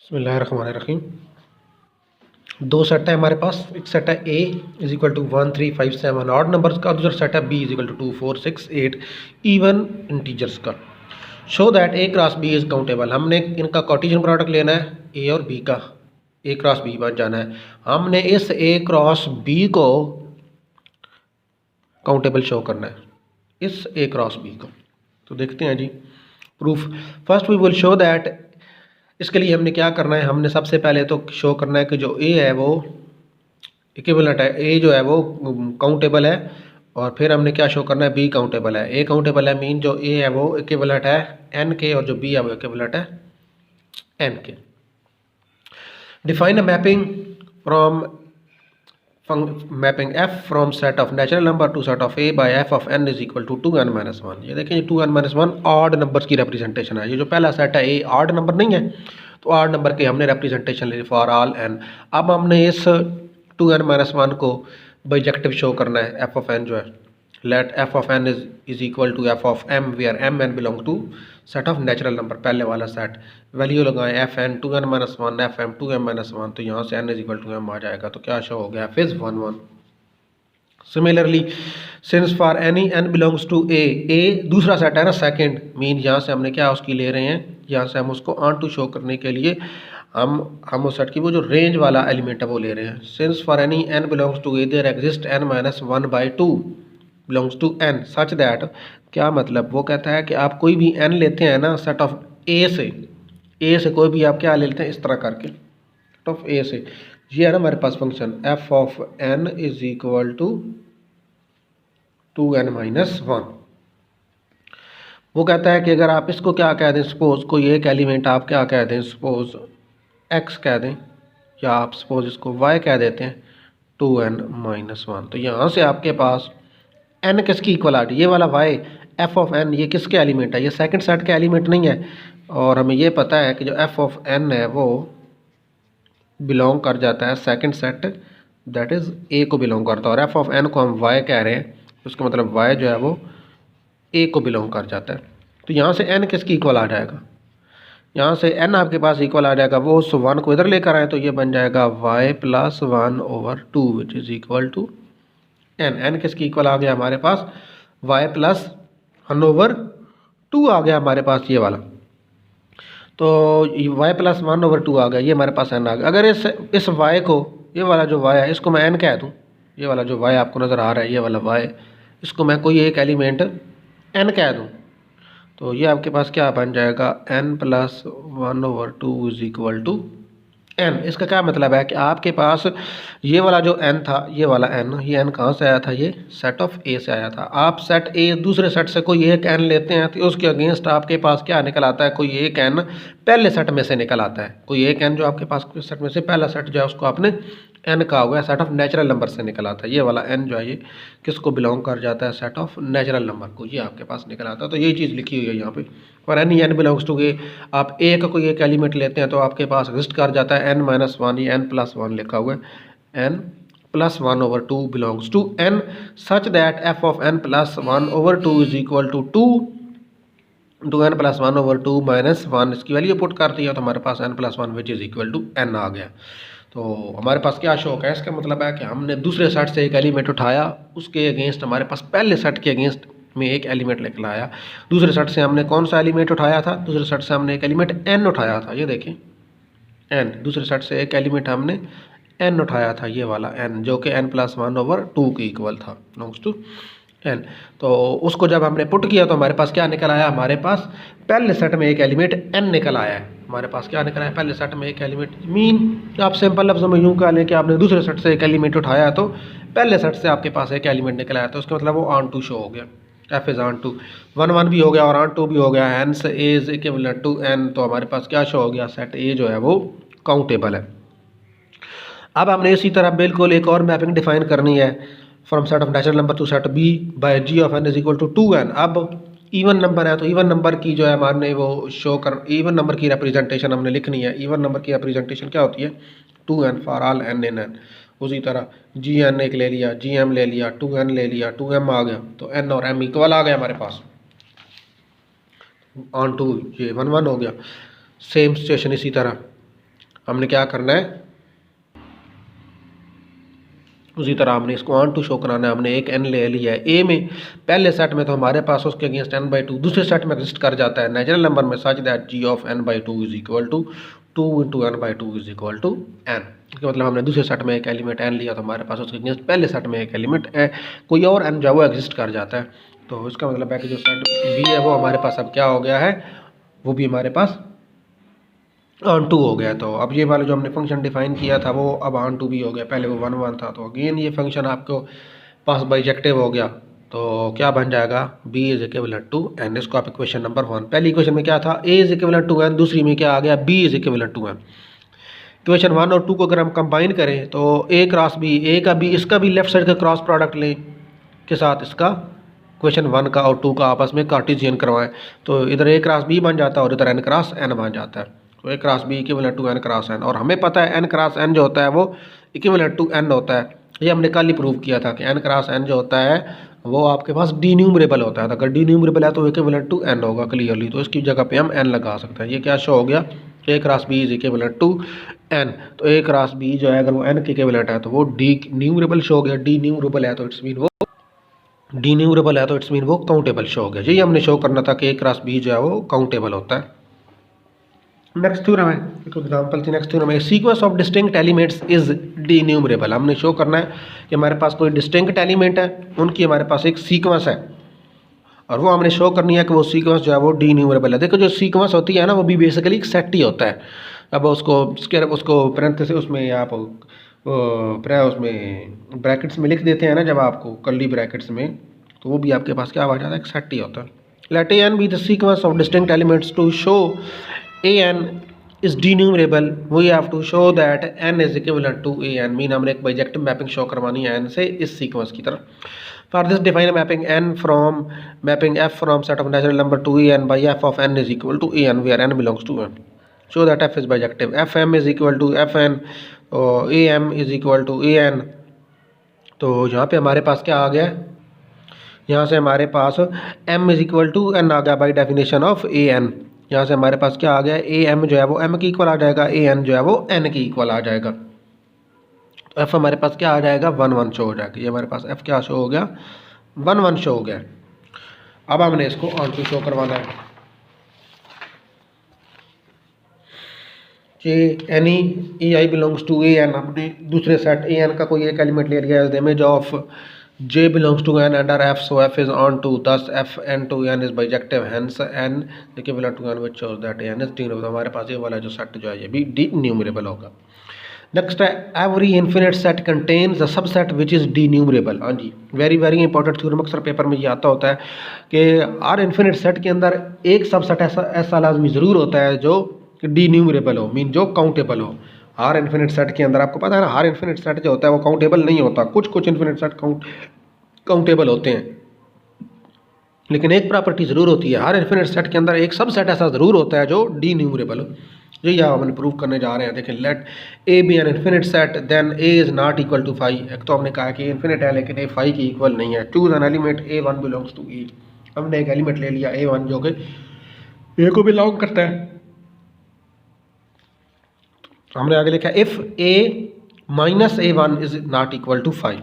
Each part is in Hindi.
बिस्मिल्लाहिर्रहमानिर्रहीम। दो सेट है हमारे पास। एक सेट है A is equal to 1 3 5 7 odd numbers का, दूसरा सेट है B is equal to 2 4 6 8 even integers का। Show that A cross B is countable. हमने इनका कार्टेशियन प्रोडक्ट लेना है, ए और बी का। ए क्रॉस बी बन जाना है। हमने इस ए क्रॉस बी को काउंटेबल शो करना है, इस ए क्रॉस बी को। तो देखते हैं जी proof. First we will show that, इसके लिए हमने क्या करना है, हमने सबसे पहले तो शो करना है कि जो ए है वो इक्विवेलेंट है, ए जो है वो काउंटेबल है। और फिर हमने क्या शो करना है, बी काउंटेबल है। ए काउंटेबल है मीन जो ए है वो इक्विवेलेंट है एन के, और जो बी है वो इक्विवेलेंट है एन के। Define a mapping from mapping f from set of natural number to set of a by f of n is equal to 2n-1। ये देखें 2n-1 ऑड नंबर्स की रिप्रेजेंटेशन है। ये जो पहला सेट है a ऑड नंबर नहीं है, तो ऑड नंबर के हमने रिप्रेजेंटेशन ले फॉर ऑल n। अब हमने इस 2n-1 को बाइजेक्टिव शो करना है f ऑफ n जो है। Let f of n is equal to f of m where m n belong to set of natural number, पहले वाला सेट। वैल्यू लगाएं f n 2n-1 f m 2m-1, तो यहाँ से n is equal to m आ जाएगा। तो क्या शो हो गया, f is 1 1। Similarly since for any n belongs to a दूसरा सेट है ना, सेकंड मीन यहाँ से हमने क्या उसकी ले रहे हैं, यहाँ से हम उसको ऑन टू शो करने के लिए हम उस सेट की वो जो रेंज वाला एलिमेंट है वो ले रहे हैं। Since for any n belongs to a there exist n-1/2 belongs to n such that, क्या मतलब, वो कहता है कि आप कोई भी n लेते हैं ना सेट ऑफ a से कोई भी आप क्या लेते हैं इस तरह करके, सेट ऑफ a से। ये है ना हमारे पास function f of n is equal to 2n-1। वो कहता है कि अगर आप इसको क्या कह दें, सपोज कोई एक एलिमेंट आप क्या कह दें, सपोज x कह दें, या आप सपोज इसको y कह देते हैं 2n-1। तो यहाँ से आपके पास n किसकी इक्वल आ रही है, ये वाला y f ऑफ n, ये किसके एलिमेंट है, ये सेकंड सेट के एलिमेंट नहीं है। और हमें ये पता है कि जो f ऑफ n है वो बिलोंग कर जाता है second set, that is a को बिलोंग करता है। और f ऑफ n को हम y कह रहे हैं, उसका मतलब y जो है वो a को बिलोंग कर जाता है। तो यहाँ से n किसकी इक्वल आ जाएगा, यहाँ से n आपके पास इक्वल आ जाएगा, वो उस 1 को इधर लेकर आए तो ये बन जाएगा y plus 1/2 which is equal to n किसकी इक्वल आ गया हमारे पास, y प्लस 1/2 आ गया हमारे पास ये वाला। तो y प्लस 1/2 आ गया, ये हमारे पास n आ गया। अगर इस y को, ये वाला जो y है इसको मैं n कह दूँ, ये वाला जो y आपको नज़र आ रहा है, ये वाला y, इसको मैं कोई एक एलिमेंट n कह दूँ, तो ये आपके पास क्या बन जाएगा, n plus 1/2 is equal to n। इसका क्या मतलब है कि आपके पास ये वाला जो n था, ये वाला n, ये n कहाँ से आया था, ये सेट ऑफ a से आया था। आप सेट a दूसरे सेट से कोई एक n लेते हैं तो उसके अगेंस्ट आपके पास क्या निकल आता है, कोई एक n पहले सेट में से निकल आता है। कोई एक n जो आपके पास सेट में से पहला सेट जो है उसको आपने n का हो गया, सेट ऑफ नेचुरल नंबर से निकल आता है। ये वाला n जो है ये किसको बिलोंग कर जाता है, सेट ऑफ नेचुरल नंबर को, ये आपके पास निकल आता है। तो यही चीज़ लिखी हुई है यहाँ पे। और एनी n बिलोंग्स टू ए, आप a का कोई एक एलिमेंट लेते हैं तो आपके पास एग्जिस्ट कर जाता है n-1, ये n+1 लिखा हुआ है, n+1/2 belongs to n such that f of n+1/2 is equal to 2n + 1/2 -1। इसकी वैल्यू पुट कर दिया तो हमारे पास n+1 which is equal to n आ गया। तो हमारे पास क्या शो है, इसका मतलब है कि हमने दूसरे सेट से एक एलिमेंट उठाया, उसके अगेंस्ट हमारे पास पहले सेट के अगेंस्ट में एक एलिमेंट लेकर आया। दूसरे सेट से हमने कौन सा एलिमेंट उठाया था, दूसरे सेट से हमने एक एलिमेंट n उठाया था, ये देखें n, दूसरे सेट से एक एलिमेंट हमने n उठाया था, ये वाला n जो कि n+1/2 के इक्वल था, बिलोंग्स टू n। तो उसको जब हमने पुट किया तो हमारे पास क्या निकल आया, हमारे पास पहले सेट में एक एलिमेंट n निकल आया है। हमारे पास क्या निकल आया, पहले सेट में एक एलिमेंट, मीन आप सिंपल लफ्ज़ों में यूँ कह लें कि आपने दूसरे सेट से एक एलिमेंट उठाया तो पहले सेट से आपके पास एक एलिमेंट निकल आया, तो उसका मतलब वो ऑन टू शो हो गया, f इज़ ऑन टू 1 भी हो गया और ऑन टू भी हो गया, hence a is equivalent to n। तो हमारे पास क्या शो हो गया, सेट a जो है वो काउंटेबल है। अब हमने इसी तरह बिल्कुल एक और मैपिंग डिफाइन करनी है from set of natural number to set b by g of n is equal to 2n। अब इवन नंबर है तो इवन नंबर की जो है हमारे वो शो कर, इवन नंबर की रिप्रेजेंटेशन हमने लिखनी है। इवन नंबर की रिप्रेजेंटेशन क्या होती है, 2n for all n in n। उसी तरह gn एक ले लिया, gm ले लिया, 2n ले लिया, 2m आ गया, तो n और m इक्वल आ गया हमारे पास, ऑन टू ये 1 1 हो गया। सेम सिचुएशन इसी तरह हमने क्या करना है, उसी तरह हमने इसको ऑन टू शो कराना है। हमने एक n ले लिया है ए में, पहले सेट में तो हमारे पास उसके अगेंस्ट n/2 दूसरे सेट में एग्जिस्ट कर जाता है नेचुरल नंबर में, such that g of n/2 is equal to 2 into n/2 is equal to n। इसका मतलब हमने दूसरे सेट में एक एलिमेंट n लिया तो हमारे पास उसके अगेंस्ट पहले सेट में एक एलिमेंट कोई और n जो है वो एग्जिस्ट कर जाता है। तो इसका मतलब है कि जो सेट b है वो हमारे पास अब क्या हो गया है, वो भी हमारे पास ऑन टू हो गया। तो अब ये वाला जो हमने फंक्शन डिफाइन किया था वो अब ऑन टू भी हो गया, पहले वो 1 1 था। तो अगेन ये फंक्शन आपको पास बाइजेक्टिव हो गया, तो क्या बन जाएगा, b is equivalent to n। इसको आप इक्वेशन नंबर 1, पहली इक्वेशन में क्या था, a is equivalent to n, दूसरी में क्या आ गया, b is equivalent to n। Equation 1 और 2 को अगर हम कंबाइन करें तो a क्रॉस b, a का b, इसका भी लेफ्ट साइड का क्रॉस प्रोडक्ट लें के साथ इसका इक्वेशन 1 का और 2 का आपस में कार्टेशियन करवाएं, तो इधर a क्रॉस b बन जाता है और इधर n क्रॉस n बन जाता है। तो a cross b equivalent to n cross n, और हमें पता है n क्रॉस n जो होता है वो इक्विवेलेंट टू n होता है। ये हमने कल ही प्रूव किया था कि n क्रॉस n जो होता है वो आपके पास डी न्यूमरेबल होता है। तो अगर डी न्यूमरेबल है तो इक्विवेलेंट टू n होगा क्लियरली, तो इसकी जगह पे हम n लगा सकते हैं। ये क्या शो हो गया, a cross b is equivalent to n। तो a क्रॉस b जो है अगर वो n के इक्विवेलेंट है तो वो डी न्यूमरेबल शो हो गया, डी न्यूमरेबल है तो इट्स मीन वो डी न्यूमरेबल है तो इट्स मीन वो काउंटेबल शो हो गया। यही हमने शो करना था कि a क्रॉस b जो है वो काउंटेबल होता है। नेक्स्ट थ्योरम है, एक एग्जांपल थी, नेक्स्ट थ्योरम है sequence of distinct elements is D numerable. हमने शो करना है कि हमारे पास कोई डिस्टिंक्ट एलिमेंट है, उनकी हमारे पास एक सीक्वेंस है और वो हमने शो करनी है कि वो सीक्वेंस जो है वो डी न्यूमरेबल है। देखो जो सीक्वेंस होती है ना वो भी बेसिकली एक सेट ही होता है। अब उसको पैरेंथेसिस उसमें आप उसमें ब्रैकेट्स में लिख देते हैं ना, जब आपको कर्ली ब्रैकेट्स में, तो वो भी आपके पास क्या आ जाता है, एक सेट ही होता है। Let n be the sequence of distinct elements to show an is denumerable, we have to show that n is equivalent to an। Mean हमने एक बाइजेक्टिव मैपिंग शो करवानी है n से इस सीक्वेंस की तरफ। For this define mapping n from mapping f from set of natural number to an by f of n is equal to an where n belongs to n। show that f is bijective, fm is equal to fn और am is equal to an। तो यहाँ पे हमारे पास क्या आ गया, यहाँ से हमारे पास m is equal to n आ गया बाई डेफिनेशन ऑफ an। यहाँ से हमारे पास क्या आ गया, ए एम जो है वो एम की इक्वल आ जाएगा, ए एन जो है वो एन की इक्वल आ जाएगा। तो एफ हमारे पास क्या आ जाएगा, 1 1 शो हो जाएगा। ये हमारे पास एफ क्या शो हो गया, 1 1 शो हो गया। अब हमने इसको ऑन टू शो करवाना है कि any e i belongs to a n. हमने दूसरे सेट ए एन का कोई एक एलिमेंट ले लिया, is the image of J belongs to n under F, so F is on to, thus F n to n is bijective, hence n equivalent to n, which shows that n is denumerable। हमारे पास ये वाला जो सेट जो है ये भी denumerable होगा। नेक्स्ट है every infinite set contains a subset which is denumerable। हाँ जी, वेरी वेरी इंपॉर्टेंट थ्योरम, अक्सर पेपर में ये आता होता है कि हर इन्फिनिट सेट के अंदर एक सबसेट ऐसा लाजमी ज़रूर होता है जो denumerable हो, मीन जो काउंटेबल हो। हर इन्फिनिट सेट के अंदर आपको पता है ना, हर इन्फिनिट सेट जो होता है वो काउंटेबल नहीं होता, कुछ इन्फिनिट सेट काउंटेबल होते हैं, लेकिन एक प्रॉपर्टी ज़रूर होती है, हर इन्फिनिट सेट के अंदर एक सब सेट ऐसा ज़रूर होता है जो डी न्यूमरेबल हो। यही हम प्रूव करने जा रहे हैं। देखें, let a be an infinite set then a is not equal to 5। एक तो हमने कहा कि इन्फिनिट है लेकिन ए 5 की इक्वल नहीं है। Choose an element A1 belongs to A. हमने एक एलिमेंट ले लिया A1 जो कि ए को बिलोंग करता है। हमने आगे लिखा if a minus A1 is not equal to 5।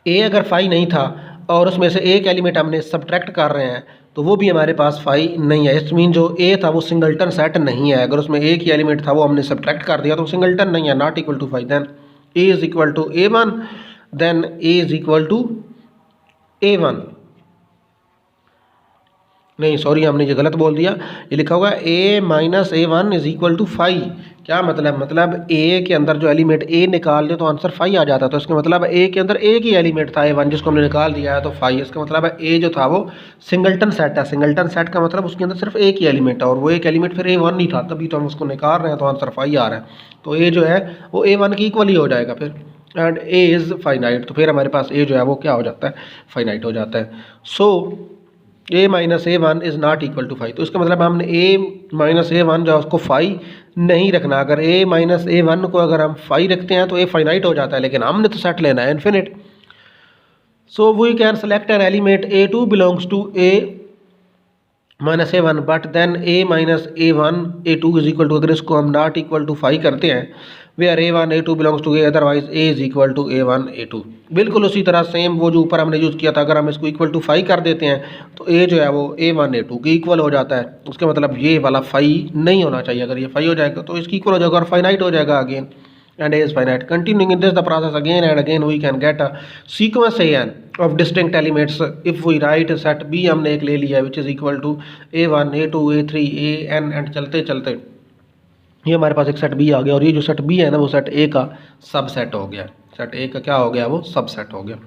a अगर 5 नहीं था और उसमें से एक एलिमेंट हमने सब्ट्रैक्ट कर रहे हैं तो वो भी हमारे पास 5 नहीं है। इस मीन जो a था वो सिंगलटन सेट नहीं है। अगर उसमें एक ही एलिमेंट था वो हमने सब्ट्रैक्ट कर दिया तो सिंगलटन नहीं है, not equal to 5। Then a is equal to A1, then a is equal to A1। नहीं सॉरी, हमने ये गलत बोल दिया, ये लिखा होगा a minus A1 is equal to 5। क्या मतलब a के अंदर जो एलिमेंट a निकाल दे तो आंसर 5 आ जाता। तो इसका मतलब a के अंदर एक ही एलिमेंट था A1 जिसको हमने निकाल दिया है तो 5। इसका मतलब है a जो था वो सिंगलटन सेट है। सिंगलटन सेट का मतलब उसके अंदर सिर्फ एक ही एलिमेंट है और वो एक एलिमेंट फिर A1 नहीं था, तभी तो हम उसको निकाल रहे हैं, तो आंसर 5 आ रहा है। तो a जो है वो A1 की इक्वल ही हो जाएगा फिर, एंड a इज़ फाइनाइट। तो फिर हमारे पास a जो है वो क्या हो जाता है, फाइनाइट हो जाता है। So a minus A1 is not equal to 5। तो इसका मतलब हमने a माइनस A1 जो है उसको 5 नहीं रखना। अगर a माइनस A1 को अगर हम 5 रखते हैं तो a फाइनाइट हो जाता है, लेकिन हमने तो सेट लेना है infinite. So we can select an element A2 belongs to A minus a one, but then a minus a one a two is equal to, अगर इसको हम नॉट इक्वल टू फाइव करते हैं, where a one a two belongs to a, otherwise a is equal to a one a two. बिल्कुल उसी तरह सेम वो जो ऊपर हमने यूज़ किया था, अगर हम इसको इक्वल टू फाइव कर देते हैं तो ए जो है वो ए वन ए टू की इक्वल हो जाता है। उसका मतलब ये वाला फाइव नहीं होना चाहिए, अगर ये फाइव हो जाएगा तो इसकी इक्वल हो जाएगा और फाइनाइट हो जाएगा again, and A is finite. Continuing in this the process again and again, we can get a sequence an of distinct elements if we write set B हमने एक ले लिया which is equal to A1 A2 A3 AN and चलते चलते ये हमारे पास एक सेट B आ गया, और ये जो सेट B है ना वो सेट A का सबसेट हो गया। सेट A का क्या हो गया, वो सबसेट हो गया।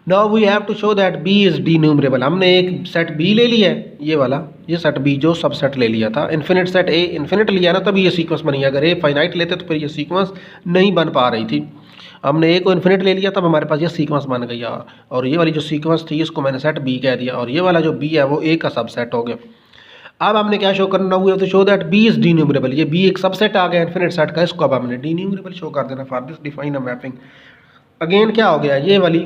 Now we have to show that B is denumerable. हमने एक सेट B ले लिया है, ये वाला, ये सेट B जो सबसेट ले लिया था। इन्फिनिट सेट A इन्फिनिट लिया ना तभी ये सीक्वेंस बनी है, अगर A फाइनाइट लेते तो फिर ये सीक्वेंस नहीं बन पा रही थी। हमने A को इन्फिनिट ले लिया तब हमारे पास ये सीक्वेंस बन गई, और ये वाली जो सीक्वेंस थी इसको मैंने सेट B कह दिया, और ये वाला जो B है वो A का सबसेट हो गया। अब हमने क्या शो करना, हुआ तो शो दैट B इज़ डीन्यूमरेबल। ये B एक सबसेट आ गया इन्फिनिट सेट का, इसको अब हमने डीन्यूमरेबल शो कर देना। For this define a mapping. Again क्या हो गया, ये वाली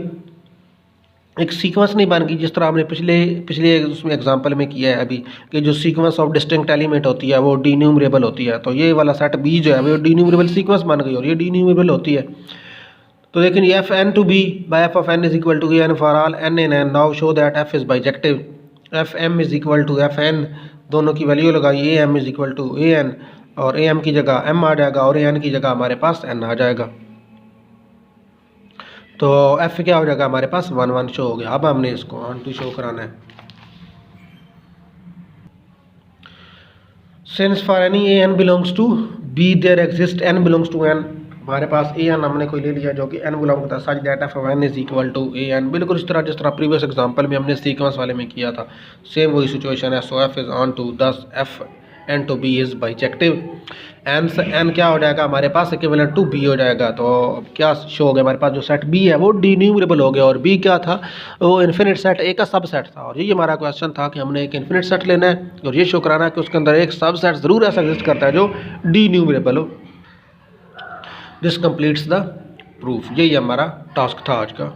एक सीक्वेंस नहीं बन गई, जिस तरह हमने पिछले उसमें एग्जांपल में किया है अभी, कि जो सीक्वेंस ऑफ डिस्टिंक्ट एलिमेंट होती है वो डीन्यूमरेबल होती है। तो ये वाला सेट B जो है वो डीन्यूमरेबल सीक्वेंस बन गई, और ये डीन्यूमरेबल होती है। तो लेकिन ये f n to b by f of n is equal to a n for all n in n. Now show that f is bijective, f m is equal to f n, दोनों की वैल्यू लगाई, a m is equal to a n, और ए एम की जगह एम आ जाएगा और ए एन की जगह हमारे पास एन आ जाएगा। तो एफ क्या हो जाएगा हमारे पास 1 1 शो हो गया। अब हमने इसको ऑन टू शो कराना है। Since for any a n belongs to b there exist n belongs to n, हमारे पास ए एन हमने कोई ले लिया जो कि एन बिलोंग होता है, such that f of n is equal to a n. बिल्कुल इस तरह जिस तरह प्रीवियस एग्जांपल में हमने सीक्वेंस वाले में किया था, सेम वही सिचुएशन है। So f is onto thus f n to b is bijective. N से एन क्या हो जाएगा हमारे पास, इक्विवेलेंट टू बी हो जाएगा। तो क्या शो हो गया हमारे पास, जो सेट बी है वो डीन्यूमरेबल हो गया, और बी क्या था, वो इन्फिनिट सेट ए का सबसेट था। और यही हमारा क्वेश्चन था कि हमने एक इन्फिनिट सेट लेना है और ये शो कराना है कि उसके अंदर एक सबसेट ज़रूर ऐसा एग्जिस्ट करता है जो डीन्यूमरेबल हो। This completes the proof. यही हमारा टास्क था आज का।